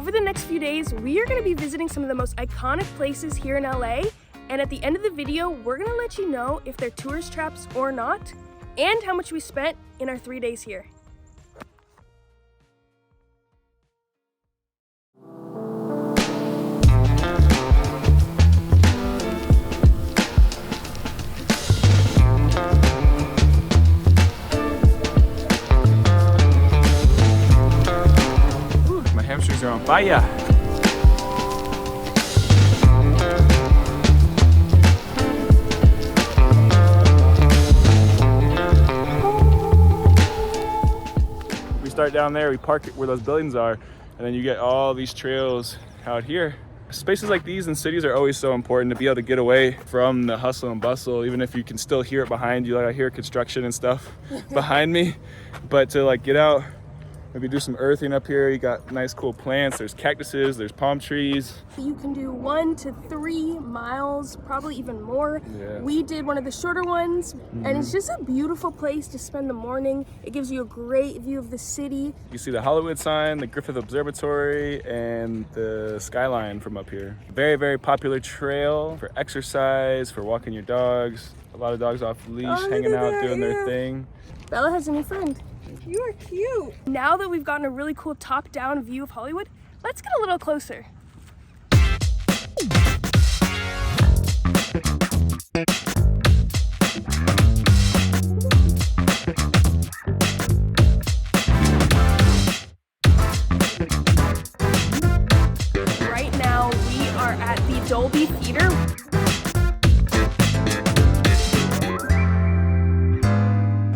Over the next few days, we are going to be visiting some of the most iconic places here in LA, and at the end of the video, we're going to let you know if they're tourist traps or not, and how much we spent in our 3 days here. Are on fire. We start down there, we park it where those buildings are, and then you get all these trails out here. Spaces like these in cities are always so important to be able to get away from the hustle and bustle, even if you can still hear it behind you. Like I hear construction and stuff behind me, but to like get out, maybe do some earthing up here. You got nice cool plants, there's cactuses, there's palm trees. You can do 1 to 3 miles, probably even more. Yeah. We did one of the shorter ones, and it's just a beautiful place to spend the morning. It gives you a great view of the city. You see the Hollywood sign, the Griffith observatory, and the skyline from up here. Very, very popular trail for exercise, for walking your dogs. A lot of dogs off leash, hanging out, doing their thing. Bella has a new friend. You are cute. Now that we've gotten a really cool top-down view of Hollywood, let's get a little closer. Right now, we are at the Dolby Theater.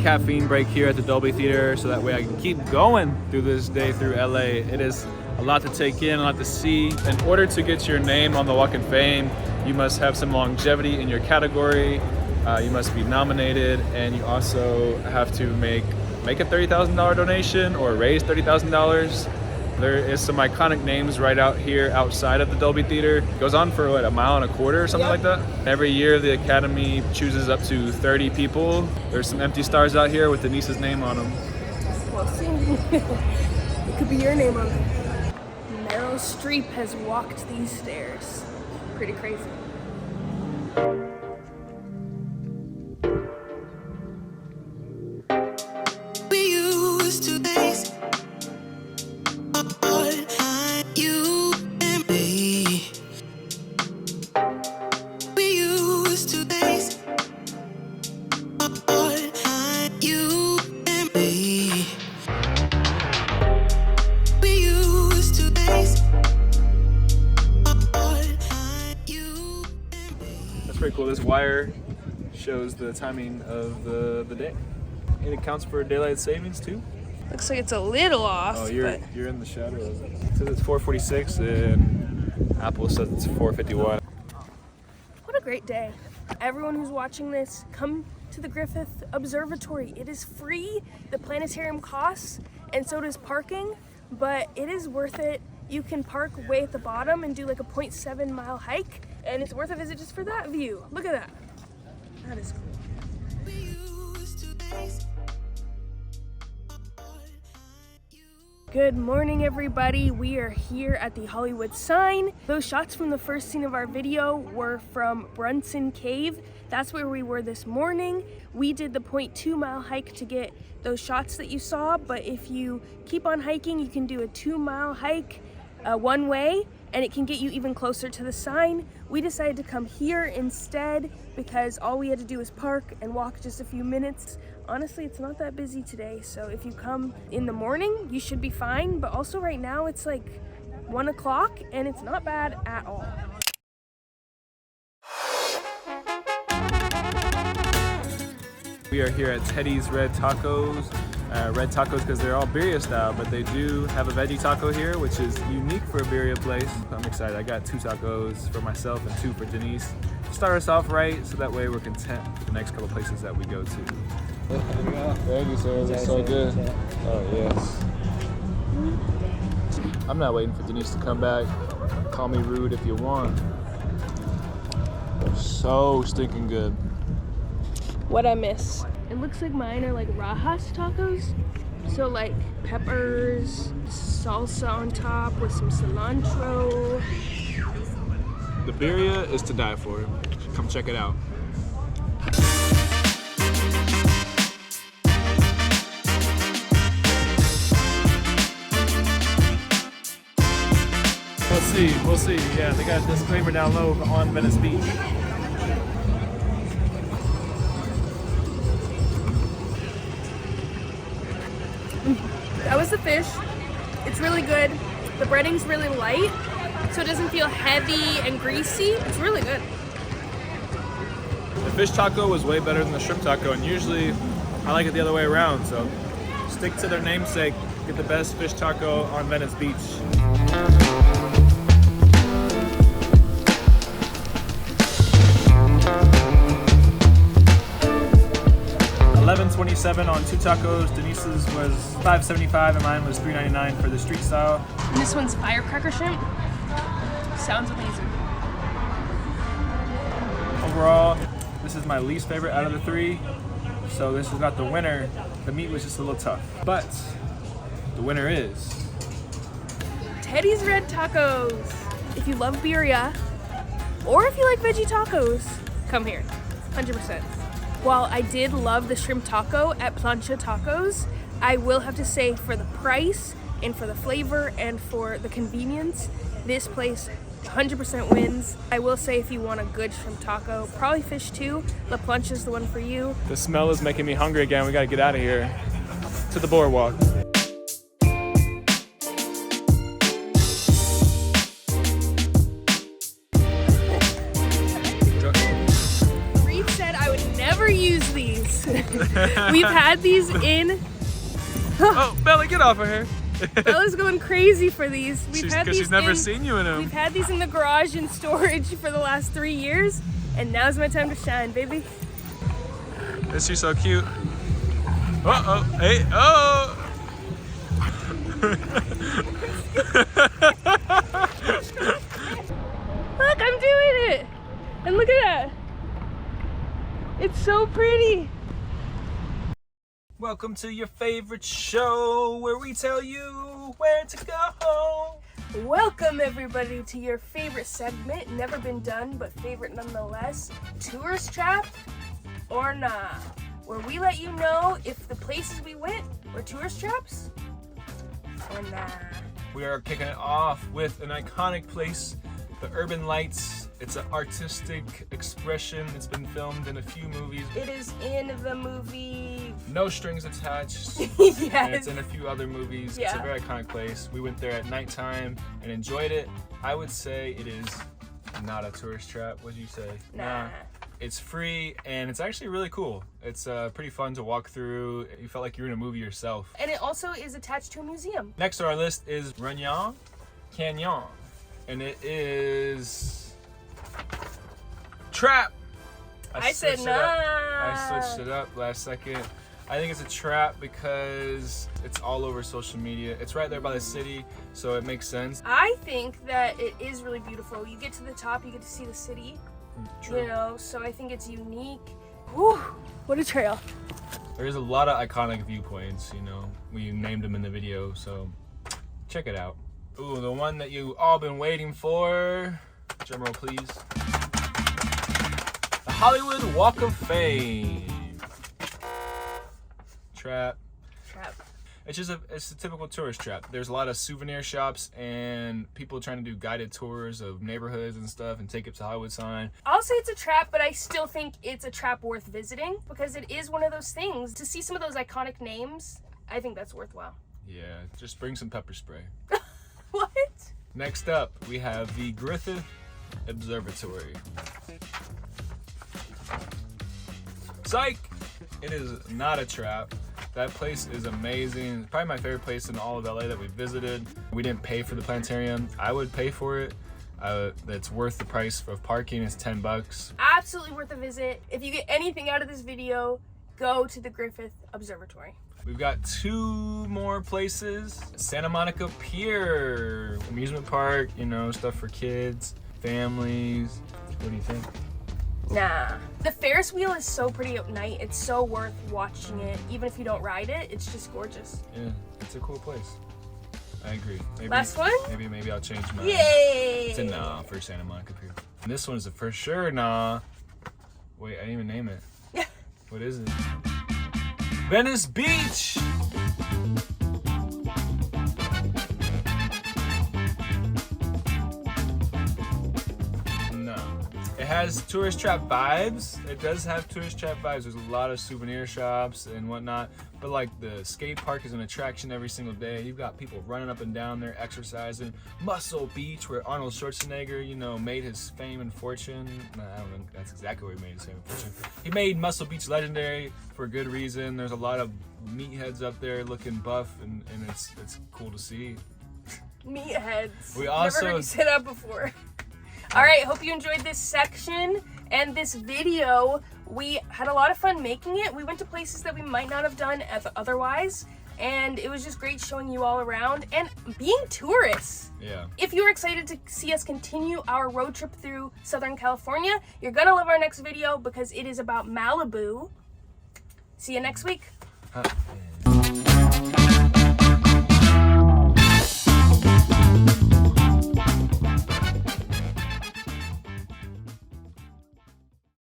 Caffeine break here at the Dolby Theater so that way I can keep going through this day through LA. It is a lot to take in, a lot to see. In order to get your name on the Walk of Fame, you must have some longevity in your category. You must be nominated, and you also have to make a $30,000 donation or raise $30,000. There is some iconic names right out here outside of the Dolby Theater. It goes on for what, 1.25 miles or something like that? Every year the Academy chooses up to 30 people. There's some empty stars out here with Denise's name on them. Well, see, it could be your name on them. Meryl Streep has walked these stairs. Pretty crazy. Pretty cool. This wire shows the timing of the day. It accounts for daylight savings too. Looks like it's a little off. Oh, you're in the shadow of it. It says it's 4:46 and Apple says it's 4:51. What a great day. Everyone who's watching this, come to the Griffith Observatory. It is free. The planetarium costs, and so does parking, but it is worth it. You can park way at the bottom and do like a 0.7 mile hike, and it's worth a visit just for that view. Look at that. That is cool. Good morning, everybody. We are here at the Hollywood sign. Those shots from the first scene of our video were from Brunson Cave. That's where we were this morning. We did the 0.2 mile hike to get those shots that you saw, but if you keep on hiking, you can do a 2 mile hike one way, and it can get you even closer to the sign. We decided to come here instead because all we had to do was park and walk just a few minutes. Honestly, it's not that busy today, so if you come in the morning, you should be fine, but also right now it's like 1 o'clock and it's not bad at all. We are here at Teddy's Red Tacos. Red tacos because they're all birria style, but they do have a veggie taco here, which is unique for a birria place. I'm excited. I got 2 tacos for myself and 2 for Denise. Start us off right, so that way we're content with the next couple places that we go to. Thank you, sir. That's so good. Oh, yes. I'm not waiting for Denise to come back. Call me rude if you want. They're so stinking good. What'd I miss? It looks like mine are like Rajas tacos. So like peppers, salsa on top with some cilantro. The birria is to die for. Come check it out. We'll see. Yeah, they got a disclaimer down low on Venice Beach. That was the fish. It's really good. The breading's really light, so it doesn't feel heavy and greasy. It's really good. The fish taco was way better than the shrimp taco, and usually I like it the other way around, so stick to their namesake. Get the best fish taco on Venice Beach. 11.27 on 2 tacos. Denise's was $5.75 and mine was $3.99 for the street style. And this one's firecracker shrimp. Sounds amazing. Overall, this is my least favorite out of the 3. So this is not the winner. The meat was just a little tough. But the winner is Teddy's Red Tacos. If you love birria, or if you like veggie tacos, come here, 100%. While I did love the shrimp taco at Plancha Tacos, I will have to say for the price and for the flavor and for the convenience, this place 100% wins. I will say if you want a good shrimp taco, probably fish too, La Plancha is the one for you. The smell is making me hungry again. We gotta get out of here to the boardwalk. Use these. We've had these in. Oh, Bella, get off of her. Bella's going crazy for these. She's never seen you in them. We've had these in the garage in storage for the last 3 years, and now's my time to shine, baby. Is she so cute? Uh-oh, hey, oh! Look, I'm doing it! And look at that. It's so pretty. Welcome to your favorite show where we tell you where to go. Welcome everybody to your favorite segment, never been done but favorite nonetheless, Tourist Trap or Nah, where we let you know if the places we went were tourist traps or nah. We are kicking it off with an iconic place, the Urban Lights. It's an artistic expression. It's been filmed in a few movies. It is in the movie No Strings Attached. Yes. And it's in a few other movies. Yeah. It's a very iconic place. We went there at nighttime and enjoyed it. I would say it is not a tourist trap. What'd you say? Nah. It's free and it's actually really cool. It's pretty fun to walk through. You felt like you were in a movie yourself. And it also is attached to a museum. Next on our list is Runyon Canyon. And it is trap. I said nah. I switched it up last second. I think it's a trap because it's all over social media. It's right there by the city, so it makes sense. I think that it is really beautiful. You get to the top, you get to see the city. True. You know, so I think it's unique. Whew, what a trail. There's a lot of iconic viewpoints, you know. We named them in the video, so check it out. Ooh, the one that you all been waiting for. Drum roll, please. The Hollywood Walk of Fame. Trap. It's a typical tourist trap. There's a lot of souvenir shops and people trying to do guided tours of neighborhoods and stuff and take it to Hollywood sign. I'll say it's a trap, but I still think it's a trap worth visiting because it is one of those things. To see some of those iconic names, I think that's worthwhile. Yeah, just bring some pepper spray. What? Next up, we have the Griffith Observatory. Psych! It is not a trap. That place is amazing. It's probably my favorite place in all of LA that we visited. We didn't pay for the planetarium. I would pay for it. That's worth the price of parking. It's $10. Absolutely worth a visit. If you get anything out of this video, go to the Griffith Observatory. We've got 2 more places. Santa Monica Pier, amusement park, you know, stuff for kids, families. What do you think? Nah. The Ferris wheel is so pretty at night. It's so worth watching it. Even if you don't ride it, it's just gorgeous. Yeah, it's a cool place. I agree. Maybe, Last one? Maybe I'll change mine. Yay! It's a nah for Santa Monica Pier. And this one is a for sure nah. Wait, I didn't even name it. What is it? Venice Beach! No. It has tourist trap vibes. It does have tourist trap vibes. There's a lot of souvenir shops and whatnot. But like the skate park is an attraction every single day. You've got people running up and down there exercising. Muscle Beach, where Arnold Schwarzenegger, you know, made his fame and fortune. I don't know, that's exactly where he made his fame and fortune. He made Muscle Beach legendary for a good reason. There's a lot of meatheads up there looking buff, and it's cool to see. Meatheads. We also never heard you say that before. All right, hope you enjoyed this section and this video. We had a lot of fun making it. We went to places that we might not have done otherwise, and it was just great showing you all around and being tourists. Yeah. If you're excited to see us continue our road trip through Southern California, you're gonna love our next video because it is about Malibu. See you next week. Huh.